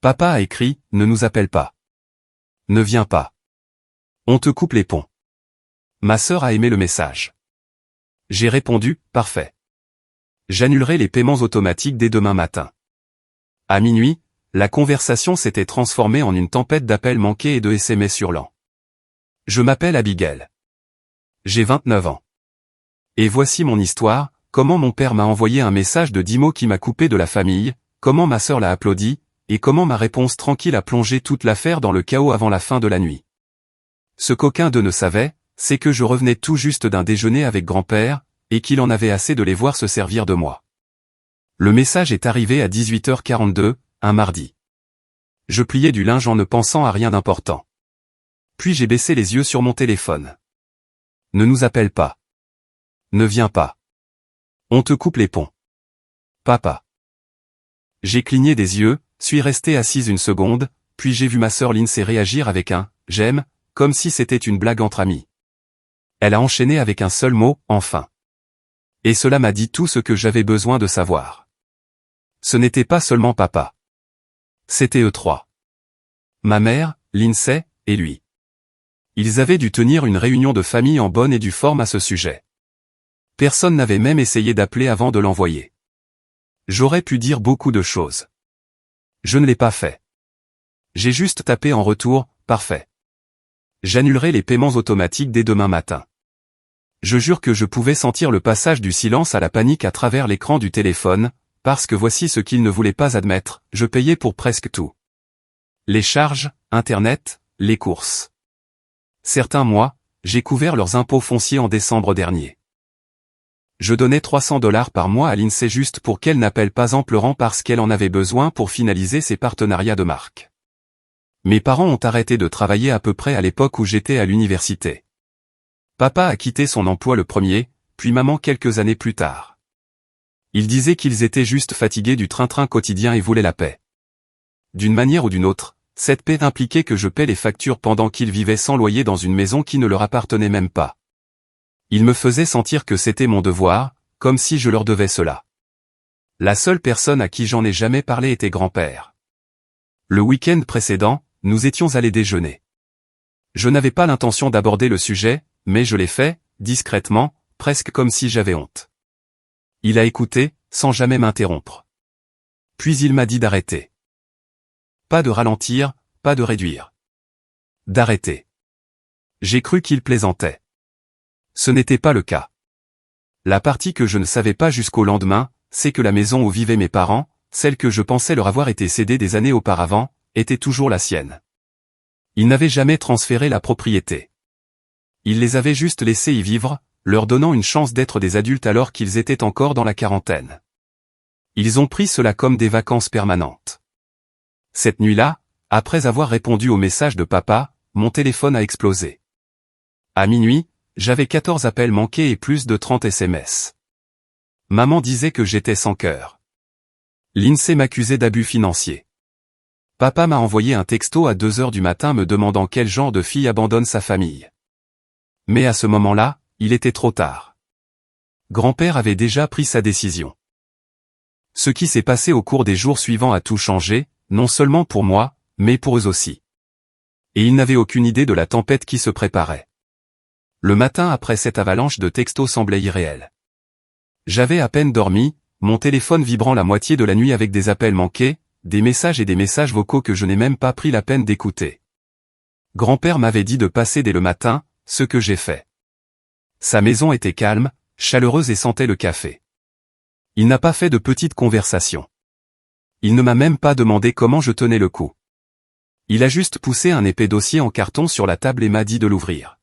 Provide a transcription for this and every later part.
Papa a écrit, ne nous appelle pas. Ne viens pas. On te coupe les ponts. Ma sœur a aimé le message. J'ai répondu, parfait. J'annulerai les paiements automatiques dès demain matin. À minuit, la conversation s'était transformée en une tempête d'appels manqués et de SMS hurlants. Je m'appelle Abigail. J'ai 29 ans. Et voici mon histoire, comment mon père m'a envoyé un message de 10 mots qui m'a coupé de la famille, comment ma sœur l'a applaudi, et comment ma réponse tranquille a plongé toute l'affaire dans le chaos avant la fin de la nuit. Ce qu'aucun d'eux ne savait, c'est que je revenais tout juste d'un déjeuner avec grand-père, et qu'il en avait assez de les voir se servir de moi. Le message est arrivé à 18h42, un mardi. Je pliais du linge en ne pensant à rien d'important. Puis j'ai baissé les yeux sur mon téléphone. Ne nous appelle pas. Ne viens pas. On te coupe les ponts. Papa. J'ai cligné des yeux, suis resté assise une seconde, puis j'ai vu ma sœur Lindsay réagir avec un « j'aime », comme si c'était une blague entre amis. Elle a enchaîné avec un seul mot, enfin. Et cela m'a dit tout ce que j'avais besoin de savoir. Ce n'était pas seulement papa. C'était eux trois. Ma mère, Lindsay, et lui. Ils avaient dû tenir une réunion de famille en bonne et due forme à ce sujet. Personne n'avait même essayé d'appeler avant de l'envoyer. J'aurais pu dire beaucoup de choses. Je ne l'ai pas fait. J'ai juste tapé en retour, parfait. J'annulerai les paiements automatiques dès demain matin. Je jure que je pouvais sentir le passage du silence à la panique à travers l'écran du téléphone, parce que voici ce qu'ils ne voulaient pas admettre, je payais pour presque tout. Les charges, Internet, les courses. Certains mois, j'ai couvert leurs impôts fonciers en décembre dernier. Je donnais $300 par mois à Lindsay juste pour qu'elle n'appelle pas en pleurant parce qu'elle en avait besoin pour finaliser ses partenariats de marque. Mes parents ont arrêté de travailler à peu près à l'époque où j'étais à l'université. Papa a quitté son emploi le premier, puis maman quelques années plus tard. Ils disaient qu'ils étaient juste fatigués du train-train quotidien et voulaient la paix. D'une manière ou d'une autre, cette paix impliquait que je paie les factures pendant qu'ils vivaient sans loyer dans une maison qui ne leur appartenait même pas. Ils me faisaient sentir que c'était mon devoir, comme si je leur devais cela. La seule personne à qui j'en ai jamais parlé était grand-père. Le week-end précédent, nous étions allés déjeuner. Je n'avais pas l'intention d'aborder le sujet, mais je l'ai fait, discrètement, presque comme si j'avais honte. Il a écouté, sans jamais m'interrompre. Puis il m'a dit d'arrêter. Pas de ralentir, pas de réduire. D'arrêter. J'ai cru qu'il plaisantait. Ce n'était pas le cas. La partie que je ne savais pas jusqu'au lendemain, c'est que la maison où vivaient mes parents, celle que je pensais leur avoir été cédée des années auparavant, était toujours la sienne. Ils n'avaient jamais transféré la propriété. Ils les avaient juste laissés y vivre, leur donnant une chance d'être des adultes alors qu'ils étaient encore dans la quarantaine. Ils ont pris cela comme des vacances permanentes. Cette nuit-là, après avoir répondu au message de papa, mon téléphone a explosé. À minuit, j'avais 14 appels manqués et plus de 30 SMS. Maman disait que j'étais sans cœur. Lindsay m'accusait d'abus financiers. Papa m'a envoyé un texto à 2h du matin me demandant quel genre de fille abandonne sa famille. Mais à ce moment-là, il était trop tard. Grand-père avait déjà pris sa décision. Ce qui s'est passé au cours des jours suivants a tout changé, non seulement pour moi, mais pour eux aussi. Et ils n'avaient aucune idée de la tempête qui se préparait. Le matin après cette avalanche de textos semblait irréel. J'avais à peine dormi, mon téléphone vibrant la moitié de la nuit avec des appels manqués, des messages et des messages vocaux que je n'ai même pas pris la peine d'écouter. Grand-père m'avait dit de passer dès le matin, ce que j'ai fait. Sa maison était calme, chaleureuse et sentait le café. Il n'a pas fait de petites conversations. Il ne m'a même pas demandé comment je tenais le coup. Il a juste poussé un épais dossier en carton sur la table et m'a dit de l'ouvrir.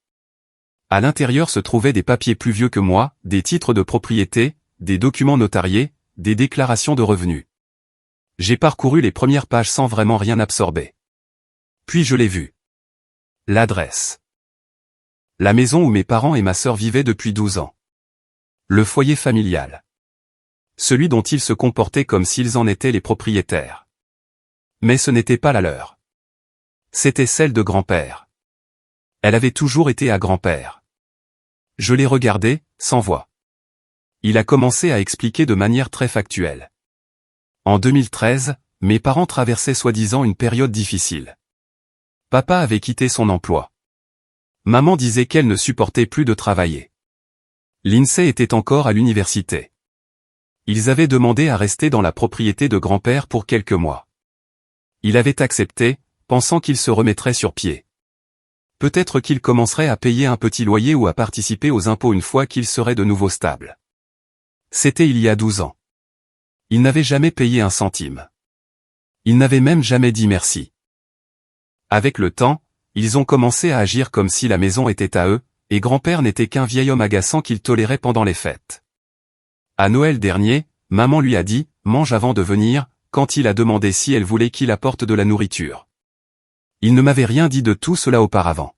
À l'intérieur se trouvaient des papiers plus vieux que moi, des titres de propriété, des documents notariés, des déclarations de revenus. J'ai parcouru les premières pages sans vraiment rien absorber. Puis je l'ai vu. L'adresse. La maison où mes parents et ma sœur vivaient depuis 12 ans. Le foyer familial. Celui dont ils se comportaient comme s'ils en étaient les propriétaires. Mais ce n'était pas la leur. C'était celle de grand-père. Elle avait toujours été à grand-père. Je l'ai regardé, sans voix. Il a commencé à expliquer de manière très factuelle. En 2013, mes parents traversaient soi-disant une période difficile. Papa avait quitté son emploi. Maman disait qu'elle ne supportait plus de travailler. Lindsay était encore à l'université. Ils avaient demandé à rester dans la propriété de grand-père pour quelques mois. Il avait accepté, pensant qu'il se remettrait sur pied. Peut-être qu'il commencerait à payer un petit loyer ou à participer aux impôts une fois qu'il serait de nouveau stable. C'était il y a 12 ans. Il n'avait jamais payé un centime. Il n'avait même jamais dit merci. Avec le temps, ils ont commencé à agir comme si la maison était à eux, et grand-père n'était qu'un vieil homme agaçant qu'ils toléraient pendant les fêtes. À Noël dernier, maman lui a dit « mange avant de venir » quand il a demandé si elle voulait qu'il apporte de la nourriture. Il ne m'avait rien dit de tout cela auparavant.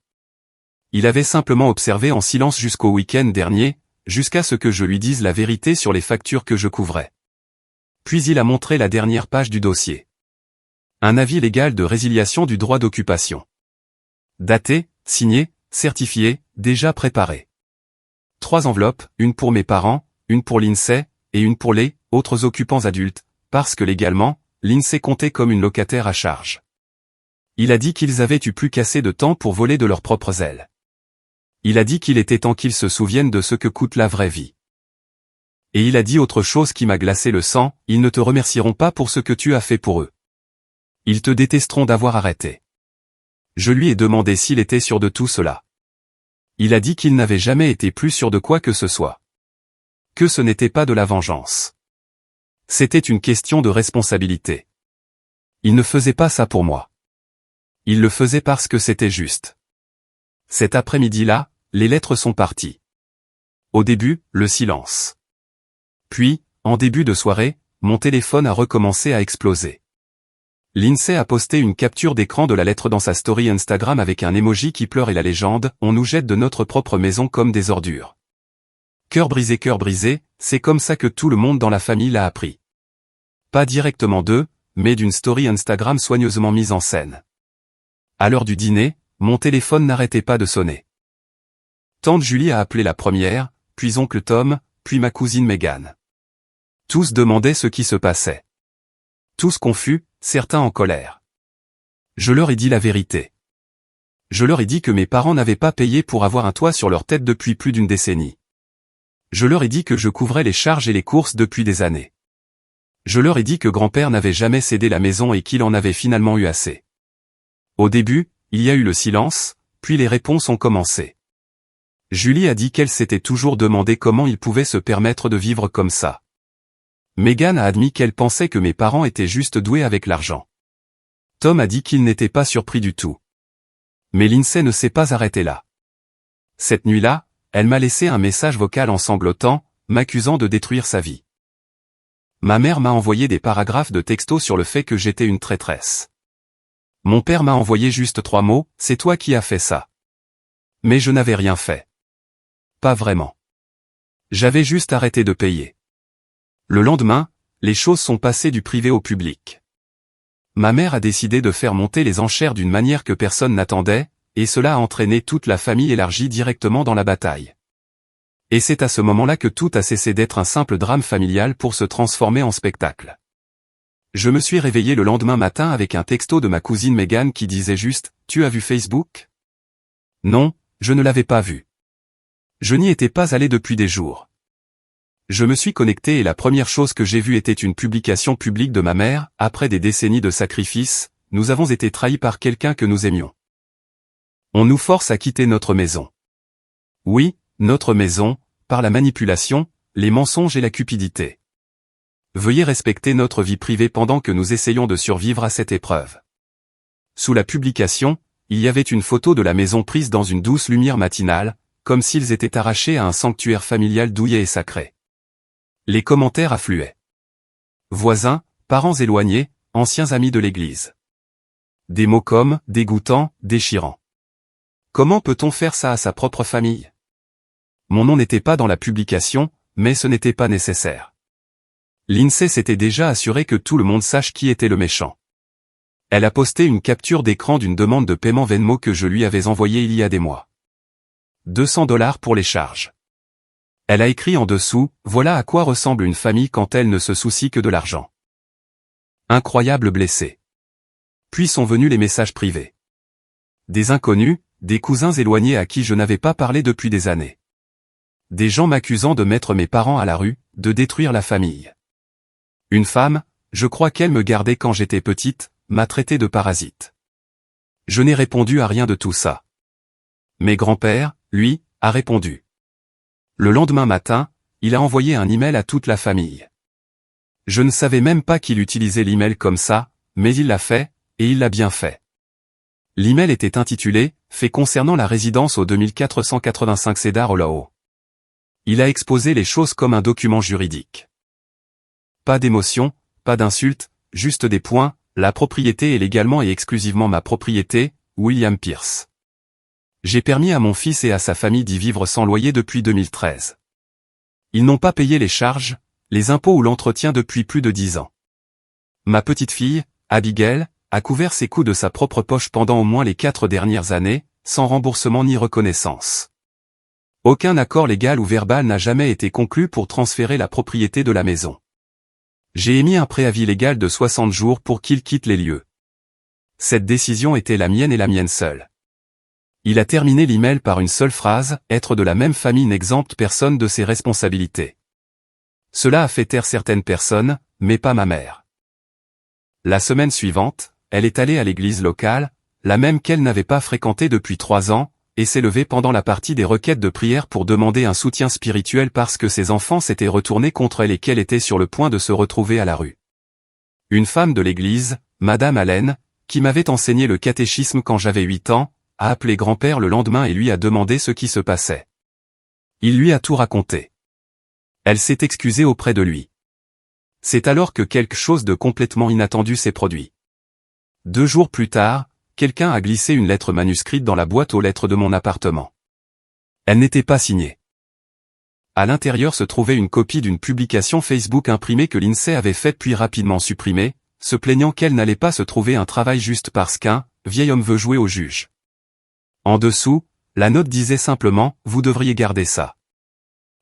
Il avait simplement observé en silence jusqu'au week-end dernier, jusqu'à ce que je lui dise la vérité sur les factures que je couvrais. Puis il a montré la dernière page du dossier. Un avis légal de résiliation du droit d'occupation. Daté, signé, certifié, déjà préparé. 3 enveloppes, une pour mes parents, une pour Lindsay, et une pour les autres occupants adultes, parce que légalement, Lindsay comptait comme une locataire à charge. Il a dit qu'ils avaient eu plus qu'assez de temps pour voler de leurs propres ailes. Il a dit qu'il était temps qu'ils se souviennent de ce que coûte la vraie vie. Et il a dit autre chose qui m'a glacé le sang, ils ne te remercieront pas pour ce que tu as fait pour eux. Ils te détesteront d'avoir arrêté. Je lui ai demandé s'il était sûr de tout cela. Il a dit qu'il n'avait jamais été plus sûr de quoi que ce soit. Que ce n'était pas de la vengeance. C'était une question de responsabilité. Il ne faisait pas ça pour moi. Il le faisait parce que c'était juste. Cet après-midi-là, les lettres sont parties. Au début, le silence. Puis, en début de soirée, mon téléphone a recommencé à exploser. Lindsay a posté une capture d'écran de la lettre dans sa story Instagram avec un emoji qui pleure et la légende « On nous jette de notre propre maison comme des ordures ». Cœur brisé, c'est comme ça que tout le monde dans la famille l'a appris. Pas directement d'eux, mais d'une story Instagram soigneusement mise en scène. À l'heure du dîner, mon téléphone n'arrêtait pas de sonner. Tante Julie a appelé la première, puis oncle Tom, puis ma cousine Megan. Tous demandaient ce qui se passait. Tous confus, certains en colère. Je leur ai dit la vérité. Je leur ai dit que mes parents n'avaient pas payé pour avoir un toit sur leur tête depuis plus d'une décennie. Je leur ai dit que je couvrais les charges et les courses depuis des années. Je leur ai dit que grand-père n'avait jamais cédé la maison et qu'il en avait finalement eu assez. Au début, il y a eu le silence, puis les réponses ont commencé. Julie a dit qu'elle s'était toujours demandé comment ils pouvaient se permettre de vivre comme ça. Megan a admis qu'elle pensait que mes parents étaient juste doués avec l'argent. Tom a dit qu'il n'était pas surpris du tout. Mais Lindsay ne s'est pas arrêtée là. Cette nuit-là, elle m'a laissé un message vocal en sanglotant, m'accusant de détruire sa vie. Ma mère m'a envoyé des paragraphes de textos sur le fait que j'étais une traîtresse. Mon père m'a envoyé juste 3 mots, c'est toi qui as fait ça. Mais je n'avais rien fait. Pas vraiment. J'avais juste arrêté de payer. Le lendemain, les choses sont passées du privé au public. Ma mère a décidé de faire monter les enchères d'une manière que personne n'attendait, et cela a entraîné toute la famille élargie directement dans la bataille. Et c'est à ce moment-là que tout a cessé d'être un simple drame familial pour se transformer en spectacle. Je me suis réveillé le lendemain matin avec un texto de ma cousine Megan qui disait juste « Tu as vu Facebook ?» Non, je ne l'avais pas vu. Je n'y étais pas allé depuis des jours. Je me suis connecté et la première chose que j'ai vue était une publication publique de ma mère, après des décennies de sacrifices, nous avons été trahis par quelqu'un que nous aimions. On nous force à quitter notre maison. Oui, notre maison, par la manipulation, les mensonges et la cupidité. Veuillez respecter notre vie privée pendant que nous essayons de survivre à cette épreuve. Sous la publication, il y avait une photo de la maison prise dans une douce lumière matinale, comme s'ils étaient arrachés à un sanctuaire familial douillet et sacré. Les commentaires affluaient. Voisins, parents éloignés, anciens amis de l'église. Des mots comme « dégoûtant »,« déchirant ». Comment peut-on faire ça à sa propre famille? Mon nom n'était pas dans la publication, mais ce n'était pas nécessaire. Lindsay s'était déjà assurée que tout le monde sache qui était le méchant. Elle a posté une capture d'écran d'une demande de paiement Venmo que je lui avais envoyée il y a des mois. 200 $ pour les charges. Elle a écrit en dessous, voilà à quoi ressemble une famille quand elle ne se soucie que de l'argent. Incroyable blessé. Puis sont venus les messages privés. Des inconnus, des cousins éloignés à qui je n'avais pas parlé depuis des années. Des gens m'accusant de mettre mes parents à la rue, de détruire la famille. Une femme, je crois qu'elle me gardait quand j'étais petite, m'a traité de parasite. Je n'ai répondu à rien de tout ça. Mais grand-père, lui, a répondu. Le lendemain matin, il a envoyé un email à toute la famille. Je ne savais même pas qu'il utilisait l'email comme ça, mais il l'a fait, et il l'a bien fait. L'email était intitulé « Fait concernant la résidence au 2485 Cedar Hollow ». Il a exposé les choses comme un document juridique. Pas d'émotion, pas d'insulte, juste des points, la propriété est légalement et exclusivement ma propriété, William Pierce. J'ai permis à mon fils et à sa famille d'y vivre sans loyer depuis 2013. Ils n'ont pas payé les charges, les impôts ou l'entretien depuis plus de 10 ans. Ma petite fille, Abigail, a couvert ses coûts de sa propre poche pendant au moins les 4 dernières années, sans remboursement ni reconnaissance. Aucun accord légal ou verbal n'a jamais été conclu pour transférer la propriété de la maison. J'ai émis un préavis légal de 60 jours pour qu'il quitte les lieux. Cette décision était la mienne et la mienne seule. Il a terminé l'email par une seule phrase, « Être de la même famille n'exempte personne de ses responsabilités ». Cela a fait taire certaines personnes, mais pas ma mère. La semaine suivante, elle est allée à l'église locale, la même qu'elle n'avait pas fréquentée depuis 3 ans, et s'est levée pendant la partie des requêtes de prière pour demander un soutien spirituel parce que ses enfants s'étaient retournés contre elle et qu'elle était sur le point de se retrouver à la rue. Une femme de l'église, Madame Allen, qui m'avait enseigné le catéchisme quand j'avais 8 ans, a appelé grand-père le lendemain et lui a demandé ce qui se passait. Il lui a tout raconté. Elle s'est excusée auprès de lui. C'est alors que quelque chose de complètement inattendu s'est produit. 2 jours plus tard, quelqu'un a glissé une lettre manuscrite dans la boîte aux lettres de mon appartement. Elle n'était pas signée. À l'intérieur se trouvait une copie d'une publication Facebook imprimée que l'INSEE avait faite puis rapidement supprimée, se plaignant qu'elle n'allait pas se trouver un travail juste parce qu'un vieil homme veut jouer au juge. En dessous, la note disait simplement « Vous devriez garder ça ».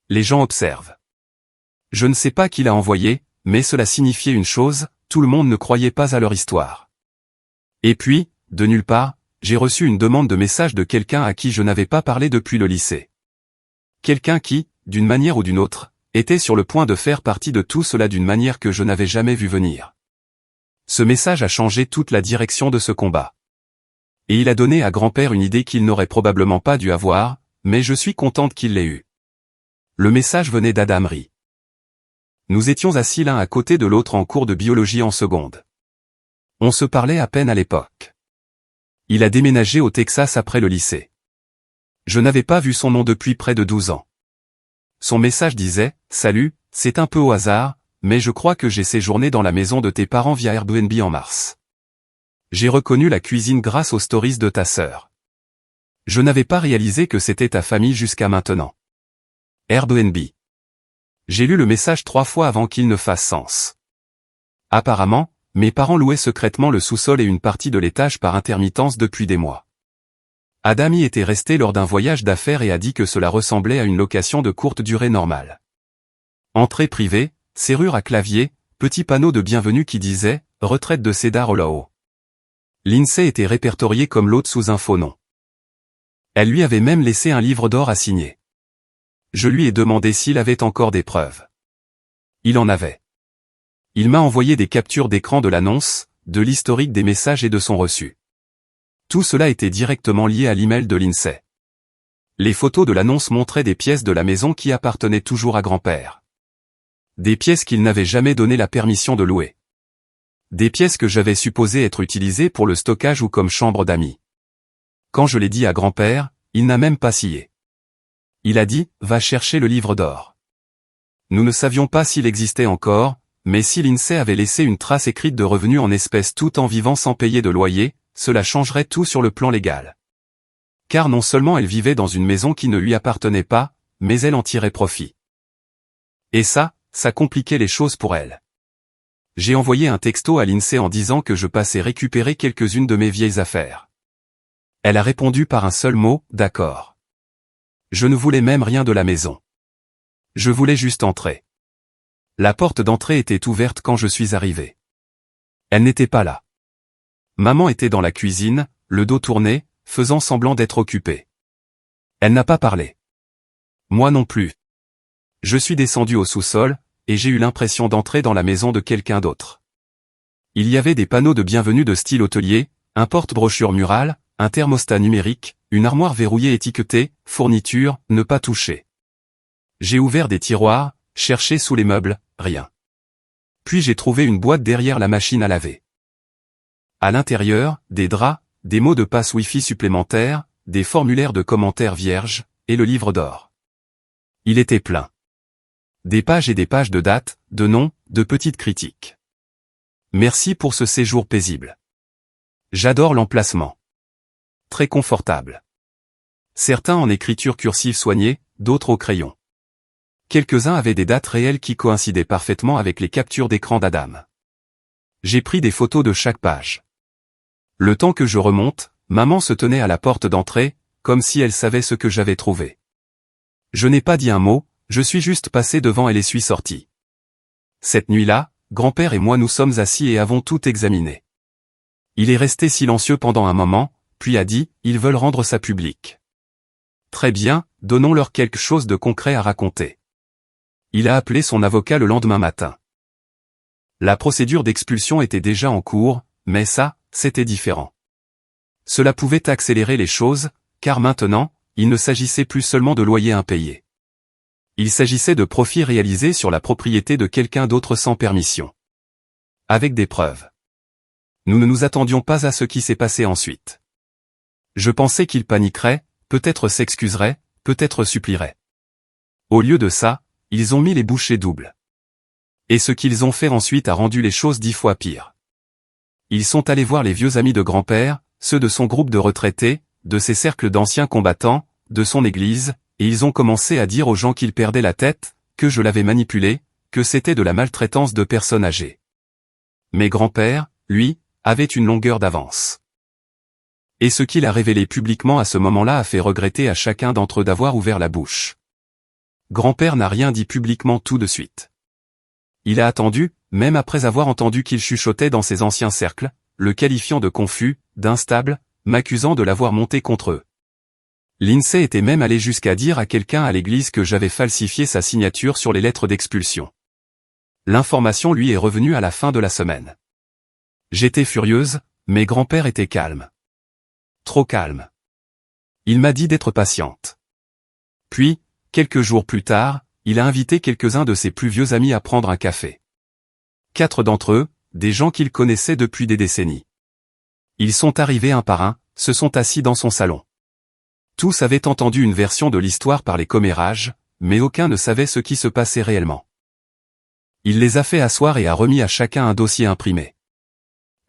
Les gens observent. Je ne sais pas qui l'a envoyé, mais cela signifiait une chose, tout le monde ne croyait pas à leur histoire. Et puis, de nulle part, j'ai reçu une demande de message de quelqu'un à qui je n'avais pas parlé depuis le lycée. Quelqu'un qui, d'une manière ou d'une autre, était sur le point de faire partie de tout cela d'une manière que je n'avais jamais vu venir. Ce message a changé toute la direction de ce combat. Et il a donné à grand-père une idée qu'il n'aurait probablement pas dû avoir, mais je suis contente qu'il l'ait eue. Le message venait d'Adam Rie. Nous étions assis l'un à côté de l'autre en cours de biologie en seconde. On se parlait à peine à l'époque. Il a déménagé au Texas après le lycée. Je n'avais pas vu son nom depuis près de 12 ans. Son message disait « Salut, c'est un peu au hasard, mais je crois que j'ai séjourné dans la maison de tes parents via Airbnb en mars. J'ai reconnu la cuisine grâce aux stories de ta sœur. Je n'avais pas réalisé que c'était ta famille jusqu'à maintenant. Airbnb. » J'ai lu le message 3 fois avant qu'il ne fasse sens. Apparemment, mes parents louaient secrètement le sous-sol et une partie de l'étage par intermittence depuis des mois. Adam y était resté lors d'un voyage d'affaires et a dit que cela ressemblait à une location de courte durée normale. Entrée privée, serrure à clavier, petit panneau de bienvenue qui disait « Retraite de Cedar Hollow ». L'INSEE était répertorié comme l'hôte sous un faux nom. Elle lui avait même laissé un livre d'or à signer. Je lui ai demandé s'il avait encore des preuves. Il en avait. Il m'a envoyé des captures d'écran de l'annonce, de l'historique des messages et de son reçu. Tout cela était directement lié à l'email de l'INSEE. Les photos de l'annonce montraient des pièces de la maison qui appartenaient toujours à grand-père. Des pièces qu'il n'avait jamais donné la permission de louer. Des pièces que j'avais supposées être utilisées pour le stockage ou comme chambre d'amis. Quand je l'ai dit à grand-père, il n'a même pas scié. Il a dit « Va chercher le livre d'or ». Nous ne savions pas s'il existait encore, mais si l'INSEE avait laissé une trace écrite de revenus en espèces tout en vivant sans payer de loyer, cela changerait tout sur le plan légal. Car non seulement elle vivait dans une maison qui ne lui appartenait pas, mais elle en tirait profit. Et ça compliquait les choses pour elle. J'ai envoyé un texto à l'INSEE en disant que je passais récupérer quelques-unes de mes vieilles affaires. Elle a répondu par un seul mot, « D'accord ». Je ne voulais même rien de la maison. Je voulais juste entrer. La porte d'entrée était ouverte quand je suis arrivé. Elle n'était pas là. Maman était dans la cuisine, le dos tourné, faisant semblant d'être occupée. Elle n'a pas parlé. Moi non plus. Je suis descendu au sous-sol, et j'ai eu l'impression d'entrer dans la maison de quelqu'un d'autre. Il y avait des panneaux de bienvenue de style hôtelier, un porte-brochure mural, un thermostat numérique, une armoire verrouillée étiquetée, fourniture, ne pas toucher. J'ai ouvert des tiroirs, cherché sous les meubles, rien. Puis j'ai trouvé une boîte derrière la machine à laver. À l'intérieur, des draps, des mots de passe Wi-Fi supplémentaires, des formulaires de commentaires vierges, et le livre d'or. Il était plein. Des pages et des pages de dates, de noms, de petites critiques. Merci pour ce séjour paisible. J'adore l'emplacement. Très confortable. Certains en écriture cursive soignée, d'autres au crayon. Quelques-uns avaient des dates réelles qui coïncidaient parfaitement avec les captures d'écran d'Adam. J'ai pris des photos de chaque page. Le temps que je remonte, maman se tenait à la porte d'entrée, comme si elle savait ce que j'avais trouvé. Je n'ai pas dit un mot, je suis juste passé devant elle et suis sorti. Cette nuit-là, grand-père et moi nous sommes assis et avons tout examiné. Il est resté silencieux pendant un moment, puis a dit, ils veulent rendre ça public. Très bien, donnons-leur quelque chose de concret à raconter. Il a appelé son avocat le lendemain matin. La procédure d'expulsion était déjà en cours, mais ça, c'était différent. Cela pouvait accélérer les choses, car maintenant, il ne s'agissait plus seulement de loyer impayé. Il s'agissait de profits réalisés sur la propriété de quelqu'un d'autre sans permission. Avec des preuves. Nous ne nous attendions pas à ce qui s'est passé ensuite. Je pensais qu'il paniquerait, peut-être s'excuserait, peut-être supplierait. Au lieu de ça, ils ont mis les bouchées doubles. Et ce qu'ils ont fait ensuite a rendu les choses 10 fois pires. Ils sont allés voir les vieux amis de grand-père, ceux de son groupe de retraités, de ses cercles d'anciens combattants, de son église, et ils ont commencé à dire aux gens qu'ils perdaient la tête, que je l'avais manipulé, que c'était de la maltraitance de personnes âgées. Mais grand-père, lui, avait une longueur d'avance. Et ce qu'il a révélé publiquement à ce moment-là a fait regretter à chacun d'entre eux d'avoir ouvert la bouche. Grand-père n'a rien dit publiquement tout de suite. Il a attendu, même après avoir entendu qu'il chuchotait dans ses anciens cercles, le qualifiant de confus, d'instable, m'accusant de l'avoir monté contre eux. L'INSEE était même allé jusqu'à dire à quelqu'un à l'église que j'avais falsifié sa signature sur les lettres d'expulsion. L'information lui est revenue à la fin de la semaine. J'étais furieuse, mais grand-père était calme. Trop calme. Il m'a dit d'être patiente. Puis, quelques jours plus tard, il a invité quelques-uns de ses plus vieux amis à prendre un café. 4 d'entre eux, des gens qu'il connaissait depuis des décennies. Ils sont arrivés un par un, se sont assis dans son salon. Tous avaient entendu une version de l'histoire par les commérages, mais aucun ne savait ce qui se passait réellement. Il les a fait asseoir et a remis à chacun un dossier imprimé.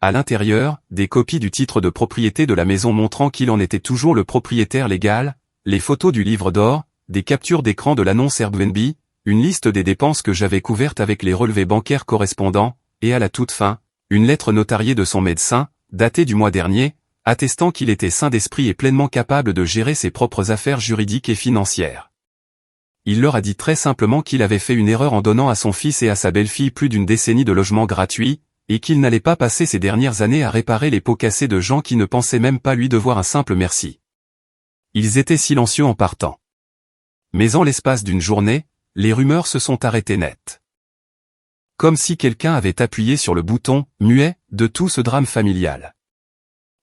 À l'intérieur, des copies du titre de propriété de la maison montrant qu'il en était toujours le propriétaire légal, les photos du livre d'or, des captures d'écran de l'annonce Airbnb, une liste des dépenses que j'avais couvertes avec les relevés bancaires correspondants, et à la toute fin, une lettre notariée de son médecin, datée du mois dernier, attestant qu'il était sain d'esprit et pleinement capable de gérer ses propres affaires juridiques et financières. Il leur a dit très simplement qu'il avait fait une erreur en donnant à son fils et à sa belle-fille plus d'une décennie de logement gratuit, et qu'il n'allait pas passer ces dernières années à réparer les pots cassés de gens qui ne pensaient même pas lui devoir un simple merci. Ils étaient silencieux en partant. Mais en l'espace d'une journée, les rumeurs se sont arrêtées net. Comme si quelqu'un avait appuyé sur le bouton « muet » de tout ce drame familial.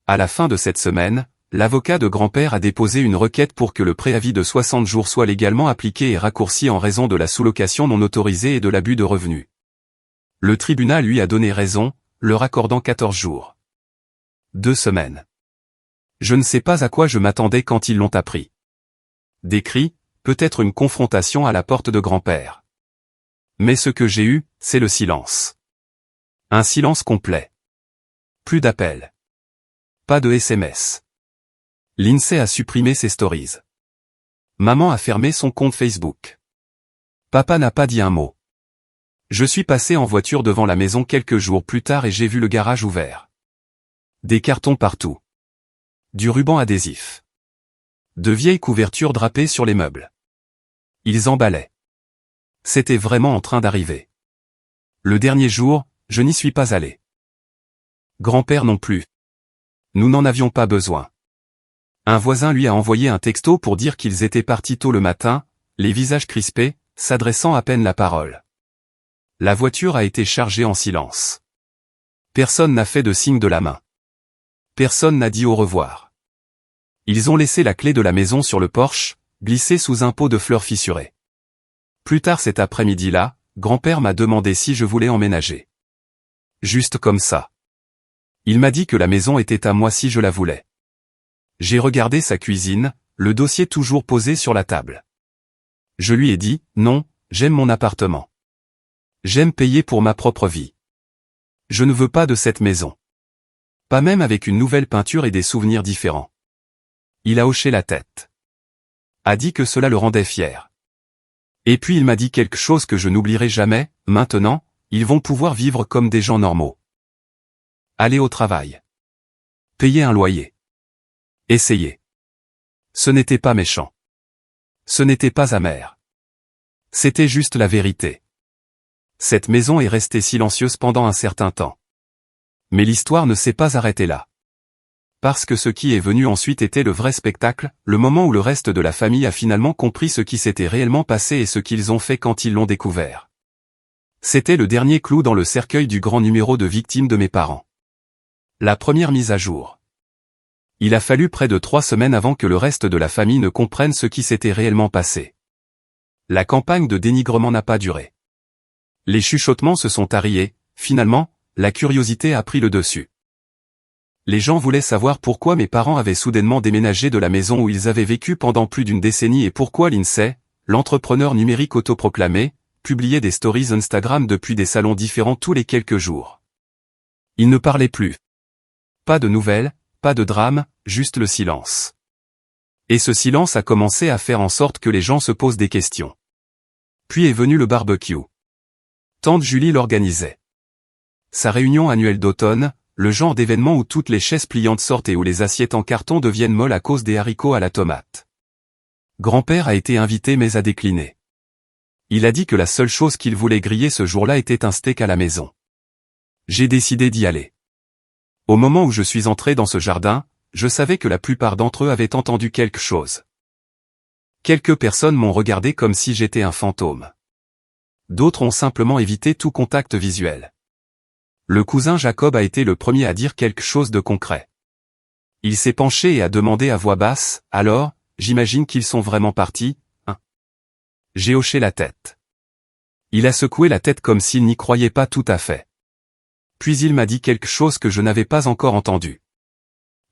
À la fin de cette semaine, l'avocat de grand-père a déposé une requête pour que le préavis de 60 jours soit légalement appliqué et raccourci en raison de la sous-location non autorisée et de l'abus de revenus. Le tribunal lui a donné raison, leur accordant 14 jours. 2 semaines. Je ne sais pas à quoi je m'attendais quand ils l'ont appris. Des cris, peut-être une confrontation à la porte de grand-père. Mais ce que j'ai eu, c'est le silence. Un silence complet. Plus d'appels. Pas de SMS. L'INSEE a supprimé ses stories. Maman a fermé son compte Facebook. Papa n'a pas dit un mot. Je suis passé en voiture devant la maison quelques jours plus tard et j'ai vu le garage ouvert. Des cartons partout. Du ruban adhésif. De vieilles couvertures drapées sur les meubles. Ils emballaient. C'était vraiment en train d'arriver. Le dernier jour, je n'y suis pas allé. Grand-père non plus. Nous n'en avions pas besoin. Un voisin lui a envoyé un texto pour dire qu'ils étaient partis tôt le matin, les visages crispés, s'adressant à peine la parole. La voiture a été chargée en silence. Personne n'a fait de signe de la main. Personne n'a dit au revoir. Ils ont laissé la clé de la maison sur le porche, glissée sous un pot de fleurs fissurées. Plus tard cet après-midi-là, grand-père m'a demandé si je voulais emménager. Juste comme ça. Il m'a dit que la maison était à moi si je la voulais. J'ai regardé sa cuisine, le dossier toujours posé sur la table. Je lui ai dit, non, j'aime mon appartement. J'aime payer pour ma propre vie. Je ne veux pas de cette maison. Pas même avec une nouvelle peinture et des souvenirs différents. Il a hoché la tête. A dit que cela le rendait fier. Et puis il m'a dit quelque chose que je n'oublierai jamais, maintenant, ils vont pouvoir vivre comme des gens normaux. Aller au travail. Payer un loyer. Essayer. Ce n'était pas méchant. Ce n'était pas amer. C'était juste la vérité. Cette maison est restée silencieuse pendant un certain temps. Mais l'histoire ne s'est pas arrêtée là. Parce que ce qui est venu ensuite était le vrai spectacle, le moment où le reste de la famille a finalement compris ce qui s'était réellement passé et ce qu'ils ont fait quand ils l'ont découvert. C'était le dernier clou dans le cercueil du grand numéro de victimes de mes parents. La première mise à jour. Il a fallu près de 3 semaines avant que le reste de la famille ne comprenne ce qui s'était réellement passé. La campagne de dénigrement n'a pas duré. Les chuchotements se sont tariés, finalement, la curiosité a pris le dessus. Les gens voulaient savoir pourquoi mes parents avaient soudainement déménagé de la maison où ils avaient vécu pendant plus d'une décennie et pourquoi l'INSEE, l'entrepreneur numérique autoproclamé, publiait des stories Instagram depuis des salons différents tous les quelques jours. Ils ne parlaient plus. Pas de nouvelles, pas de drame, juste le silence. Et ce silence a commencé à faire en sorte que les gens se posent des questions. Puis est venu le barbecue. Tante Julie l'organisait. Sa réunion annuelle d'automne, le genre d'événement où toutes les chaises pliantes sortent et où les assiettes en carton deviennent molles à cause des haricots à la tomate. Grand-père a été invité mais a décliné. Il a dit que la seule chose qu'il voulait griller ce jour-là était un steak à la maison. J'ai décidé d'y aller. Au moment où je suis entré dans ce jardin, je savais que la plupart d'entre eux avaient entendu quelque chose. Quelques personnes m'ont regardé comme si j'étais un fantôme. D'autres ont simplement évité tout contact visuel. Le cousin Jacob a été le premier à dire quelque chose de concret. Il s'est penché et a demandé à voix basse, « Alors, j'imagine qu'ils sont vraiment partis, hein ?» J'ai hoché la tête. Il a secoué la tête comme s'il n'y croyait pas tout à fait. Puis il m'a dit quelque chose que je n'avais pas encore entendu.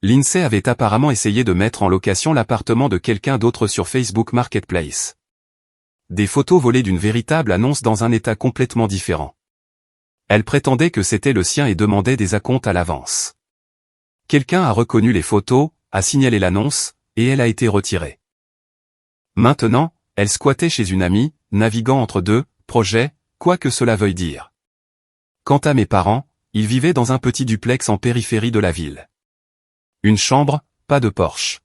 L'INSEE avait apparemment essayé de mettre en location l'appartement de quelqu'un d'autre sur Facebook Marketplace. Des photos volées d'une véritable annonce dans un état complètement différent. Elle prétendait que c'était le sien et demandait des acomptes à l'avance. Quelqu'un a reconnu les photos, a signalé l'annonce, et elle a été retirée. Maintenant, elle squattait chez une amie, naviguant entre deux projets, quoi que cela veuille dire. Quant à mes parents, ils vivaient dans un petit duplex en périphérie de la ville. Une chambre, pas de Porsche.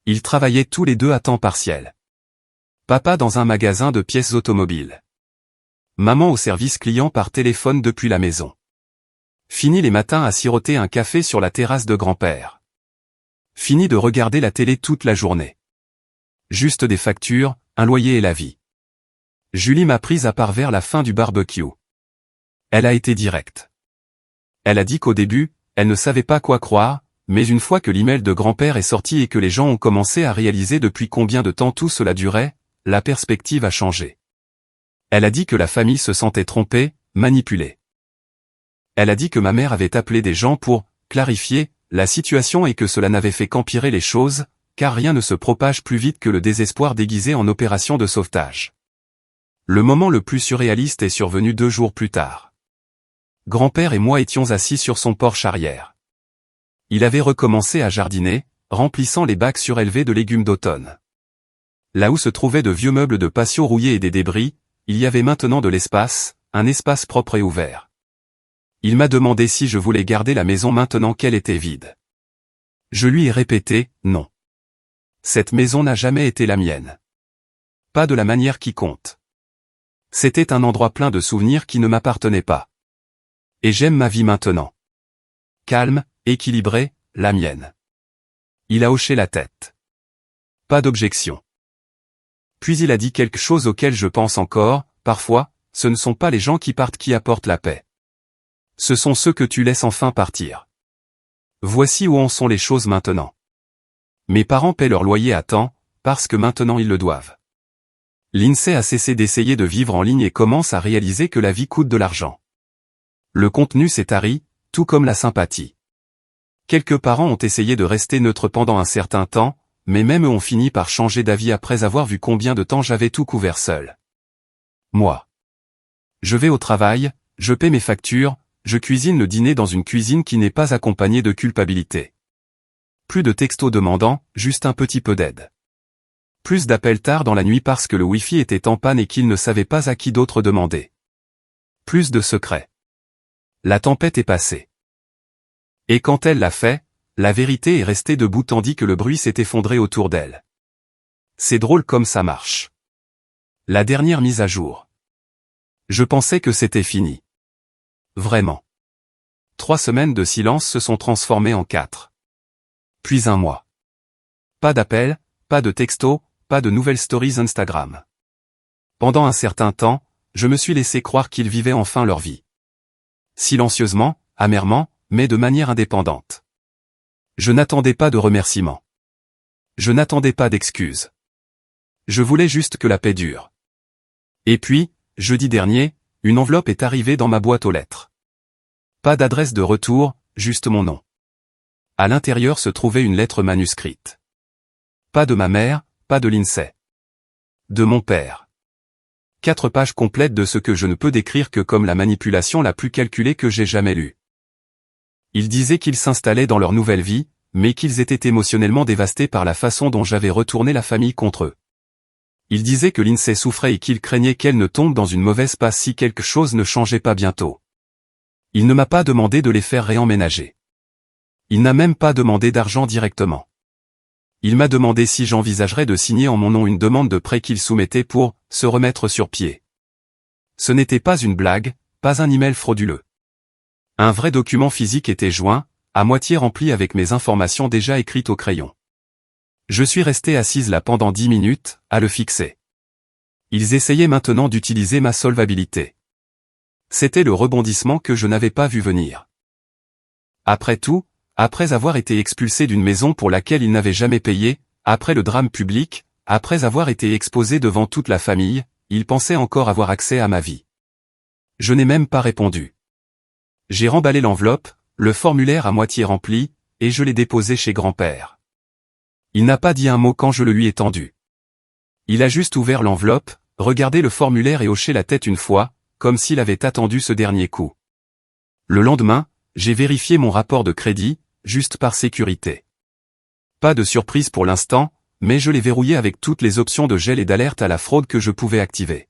Ils travaillaient tous les deux à temps partiel. Papa dans un magasin de pièces automobiles. Maman au service client par téléphone depuis la maison. Fini les matins à siroter un café sur la terrasse de grand-père. Fini de regarder la télé toute la journée. Juste des factures, un loyer et la vie. Julie m'a prise à part vers la fin du barbecue. Elle a été directe. Elle a dit qu'au début, elle ne savait pas quoi croire, mais une fois que l'email de grand-père est sorti et que les gens ont commencé à réaliser depuis combien de temps tout cela durait, la perspective a changé. Elle a dit que la famille se sentait trompée, manipulée. Elle a dit que ma mère avait appelé des gens pour clarifier la situation et que cela n'avait fait qu'empirer les choses, car rien ne se propage plus vite que le désespoir déguisé en opération de sauvetage. Le moment le plus surréaliste est survenu 2 jours plus tard. Grand-père et moi étions assis sur son porche arrière. Il avait recommencé à jardiner, remplissant les bacs surélevés de légumes d'automne. Là où se trouvaient de vieux meubles de patio rouillés et des débris, il y avait maintenant de l'espace, un espace propre et ouvert. Il m'a demandé si je voulais garder la maison maintenant qu'elle était vide. Je lui ai répété, non. Cette maison n'a jamais été la mienne. Pas de la manière qui compte. C'était un endroit plein de souvenirs qui ne m'appartenaient pas. Et j'aime ma vie maintenant. calme, équilibrée, la mienne. Il a hoché la tête. Pas d'objection. Puis il a dit quelque chose auquel je pense encore, parfois, ce ne sont pas les gens qui partent qui apportent la paix. Ce sont ceux que tu laisses enfin partir. Voici où en sont les choses maintenant. Mes parents paient leur loyer à temps, parce que maintenant ils le doivent. L'INSEE a cessé d'essayer de vivre en ligne et commence à réaliser que la vie coûte de l'argent. Le contenu s'est tari, tout comme la sympathie. Quelques parents ont essayé de rester neutres pendant un certain temps, mais même eux ont fini par changer d'avis après avoir vu combien de temps j'avais tout couvert seul. Moi. Je vais au travail, je paie mes factures, je cuisine le dîner dans une cuisine qui n'est pas accompagnée de culpabilité. Plus de textos demandant, juste un petit peu d'aide. Plus d'appels tard dans la nuit parce que le Wi-Fi était en panne et qu'il ne savait pas à qui d'autre demander. Plus de secrets. La tempête est passée. Et quand elle l'a fait, la vérité est restée debout tandis que le bruit s'est effondré autour d'elle. C'est drôle comme ça marche. La dernière mise à jour. Je pensais que c'était fini. Vraiment. 3 semaines de silence se sont transformées en 4. Puis un mois. Pas d'appel, pas de texto, pas de nouvelles stories Instagram. Pendant un certain temps, je me suis laissé croire qu'ils vivaient enfin leur vie. Silencieusement, amèrement, mais de manière indépendante. Je n'attendais pas de remerciements. Je n'attendais pas d'excuses. Je voulais juste que la paix dure. Et puis, jeudi dernier, une enveloppe est arrivée dans ma boîte aux lettres. Pas d'adresse de retour, juste mon nom. À l'intérieur se trouvait une lettre manuscrite. Pas de ma mère, pas de l'INSEE. De mon père. 4 pages complètes de ce que je ne peux décrire que comme la manipulation la plus calculée que j'ai jamais lue. Ils disaient qu'ils s'installaient dans leur nouvelle vie, mais qu'ils étaient émotionnellement dévastés par la façon dont j'avais retourné la famille contre eux. Ils disaient que l'INSEE souffrait et qu'ils craignaient qu'elle ne tombe dans une mauvaise passe si quelque chose ne changeait pas bientôt. Il ne m'a pas demandé de les faire réemménager. Il n'a même pas demandé d'argent directement. Il m'a demandé si j'envisagerais de signer en mon nom une demande de prêt qu'il soumettait pour se remettre sur pied. Ce n'était pas une blague, pas un email frauduleux. Un vrai document physique était joint, à moitié rempli avec mes informations déjà écrites au crayon. Je suis resté assise là pendant 10 minutes, à le fixer. Ils essayaient maintenant d'utiliser ma solvabilité. C'était le rebondissement que je n'avais pas vu venir. Après tout, après avoir été expulsé d'une maison pour laquelle ils n'avaient jamais payé, après le drame public, après avoir été exposé devant toute la famille, ils pensaient encore avoir accès à ma vie. Je n'ai même pas répondu. J'ai remballé l'enveloppe, le formulaire à moitié rempli, et je l'ai déposé chez grand-père. Il n'a pas dit un mot quand je le lui ai tendu. Il a juste ouvert l'enveloppe, regardé le formulaire et hoché la tête une fois, comme s'il avait attendu ce dernier coup. Le lendemain, j'ai vérifié mon rapport de crédit, juste par sécurité. Pas de surprise pour l'instant, mais je l'ai verrouillé avec toutes les options de gel et d'alerte à la fraude que je pouvais activer.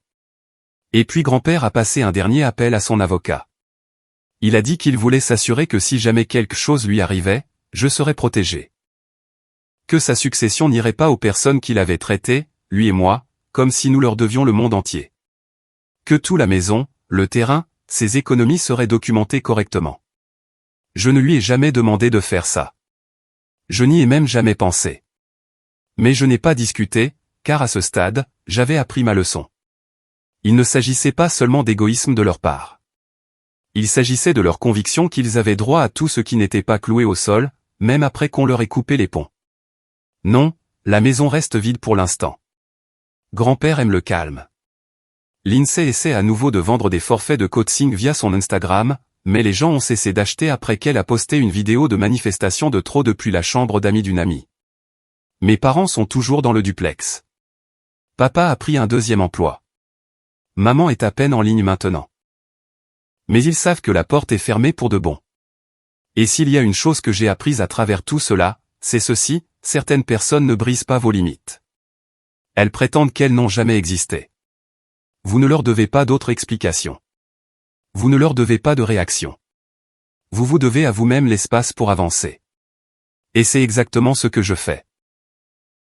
Et puis grand-père a passé un dernier appel à son avocat. Il a dit qu'il voulait s'assurer que si jamais quelque chose lui arrivait, je serais protégé. Que sa succession n'irait pas aux personnes qu'il avait traitées, lui et moi, comme si nous leur devions le monde entier. Que tout la maison, le terrain, ses économies seraient documentées correctement. Je ne lui ai jamais demandé de faire ça. Je n'y ai même jamais pensé. Mais je n'ai pas discuté, car à ce stade, j'avais appris ma leçon. Il ne s'agissait pas seulement d'égoïsme de leur part. Il s'agissait de leur conviction qu'ils avaient droit à tout ce qui n'était pas cloué au sol, même après qu'on leur ait coupé les ponts. Non, la maison reste vide pour l'instant. Grand-père aime le calme. L'INSEE essaie à nouveau de vendre des forfaits de coaching via son Instagram, mais les gens ont cessé d'acheter après qu'elle a posté une vidéo de manifestation de trop depuis la chambre d'amis d'une amie. Mes parents sont toujours dans le duplex. Papa a pris un 2e emploi. Maman est à peine en ligne maintenant. Mais ils savent que la porte est fermée pour de bon. Et s'il y a une chose que j'ai apprise à travers tout cela, c'est ceci, certaines personnes ne brisent pas vos limites. Elles prétendent qu'elles n'ont jamais existé. Vous ne leur devez pas d'autre explication. Vous ne leur devez pas de réaction. Vous vous devez à vous-même l'espace pour avancer. Et c'est exactement ce que je fais.